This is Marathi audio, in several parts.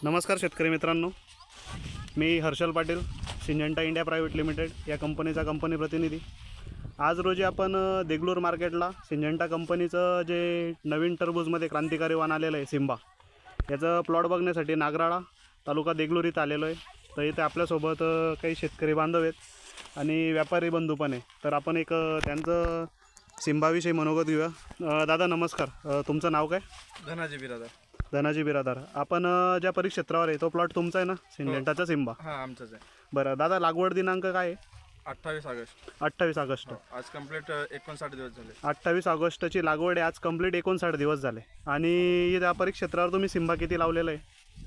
नमस्कार शेतकरी मित्रांनो, मी Harshal Patil, Syngenta India private limited या कंपनीचा कंपनी प्रतिनिधी। आज रोजी आपण देगलूर मार्केटला सिंजेंटा कंपनीचं जे नवीन टरबूजमध्ये क्रांतिकारी वाण आलेलं आहे सिम्बा, याचं प्लॉट बघण्यासाठी नागराळा तालुका देगलूर इथं आलेलो आहे। तर इथे आपल्यासोबत काही शेतकरी बांधव आहेत आणि व्यापारी बंधू पण आहे। तर आपण एक त्यांचं सिम्बाविषयी मनोगत घेऊया। दादा नमस्कार, तुमचं नाव काय? धनाजी बिरादर। धनाजी बिरादार, आपण ज्या परिक्षेत्रावर आहे तो प्लॉट तुमचा आहे ना, सिंजेंटाचा सिम्बा? हां, आमचंच आहे। बरं दादा, लागवड दिनांक काय आहे? 28 ऑगस्ट। 28 ऑगस्ट। आज कंप्लीट 59 दिवस झाले। 28 ऑगस्टची लागवड आहे, आज कंप्लीट 59 दिवस झाले। आणि या परिक्षेत्रावर तुम्ही सिम्बा किती लावलेलं आहे?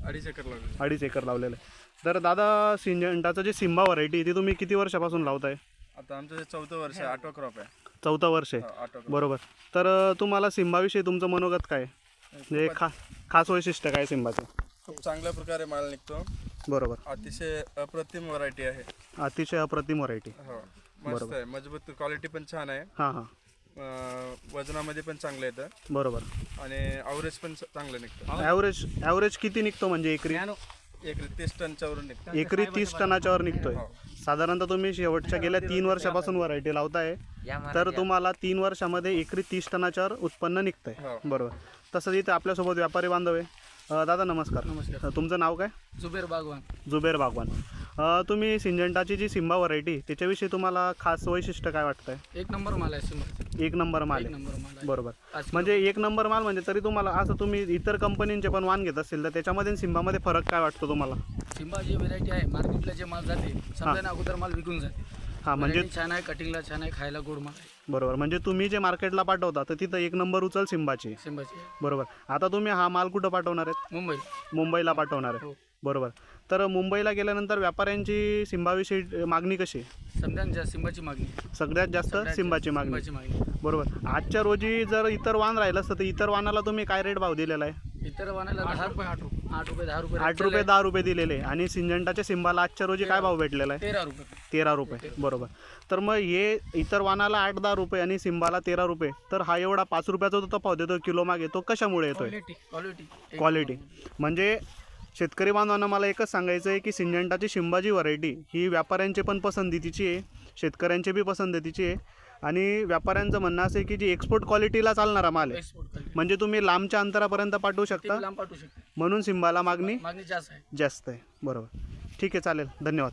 2.5 एकर लागले। 2.5 एकर लावलेलं आहे। तर दादा, सिंजेंटाचं जे सिम्बा व्हरायटी ती तुम्ही किती वर्षापासून लावताय? आता आमचं 4थं वर्ष आहे, 8वं क्रॉप आहे। 4थं वर्ष आहे, 8वं crop। बरोबर। तर तुम्हाला सिम्बाविषयी तुमचं मनोगत काय? म्हणजे खास वैशिष्ट्य काय सिम्बाचं? खूप चांगल्या प्रकारे माल निघतो। बरोबर, अतिशय अप्रतिम व्हरायटी आहे। अतिशय अप्रतिम व्हरायटी। हो, मस्त आहे, मजबूत, क्वालिटी पण छान आहे। हां हां, वजनामध्ये पण चांगलं येतं बरोबर। आणि ॲव्हरेज पण चांगलं निघतं। ॲव्हरेज किती निघतो म्हणजे एकरी? एकरी 30 टनच्या वरून निघतं। एकरी 30 टनाच्या वर निघतोय। साधारणतः तुम्ही शेवटच्या गेल्या 3 वर्षापासून व्हरायटी लावताय, तर तुम्हाला 3 वर्षामध्ये एकरी 30 टनाच्या वर उत्पन्न निघतंय, बरोबर। तसंच इथे आपल्यासोबत व्यापारी बांधव आहे। दादा नमस्कार। नमस्कार। तुमचं नाव काय? जुबेर बागवान। जुबेर बागवान। तुम्ही सिंजेंटाची जी सिम्बा व्हरायटी त्याच्याविषयी तुम्हाला खास वैशिष्ट्य काय वाटतंय? एक नंबर माल आहे सिम्बा। एक नंबर माल एक आहे, नंबर माल आहे। बरोबर। 5 म्हणजे एक नंबर माल म्हणजे तरी तुम्हाला असं तुम्ही इतर कंपनींचे पण वाण घेत असेल तर त्याच्यामध्ये सिम्बामध्ये फरक काय वाटतो तुम्हाला? सिम्बा जी व्हेरायटी आहे, मार्केटला जे माल जाते समजा अगोदर माल विकून जाते। हां, म्हणजे छान आहे, कटिंगला छान आहे, खायला गोड माल आहे। बरोबर, म्हणजे तुम्ही जे मार्केटला पाठवता तर तिथं एक नंबर उचल सिम्बाची, सिम्बाची बरोबर। आता तुम्ही हा माल कुठं पाठवणार आहेत? मुंबई। मुंबईला पाठवणार आहे, हो। बरोबर। तर मुंबईला गेल्यानंतर व्यापाऱ्यांची सिम्बाविषयी मागणी कशी आहे? समजा सिम्बाची मागणी सगळ्यात जास्त सिम्बाची मागणी, बरोबर। आजच्या रोजी जर इतर वाण राहिलं असतं तर इतर वाणाला तुम्ही काय रेट भाव दिलेला आहे? इतर वाणाला 10 रुपये, 8 रुपये, 10 रुपये, 8 रुपये 10 रुपये दिलेले, आणि सिंजेंटाच्या सिम्बाला आजच्या रोजी काय भाव भेटलेला आहे? 13 रुपये। 13 रुपये, बरोबर। तर मग हे इतर वाणाला 8-10 रुपये आणि सिम्बाला 13 रुपये, तर हा एवढा 5 रुपयाचा जो तफावत येतो किलो मागे, तो कशामुळे येतोय? क्वालिटी। म्हणजे शेतकरी बांधवांना मला एकच सांगायचं आहे की सिंजेंटाची सिम्बा जी व्हरायटी ही व्यापाऱ्यांची पण पसंतीची आहे, शेतकऱ्यांची बी पसंतीची आहे। आणि व्यापाऱ्यांचं म्हणणं असं आहे की जी एक्सपोर्ट क्वालिटीला चालणारा माल आहे, म्हणजे तुम्ही लांबच्या अंतरापर्यंत पाठवू शकता, म्हणून सिम्बाला मागणी जास्त आहे। जास्त आहे, बरोबर। ठीक आहे, चालेल, धन्यवाद।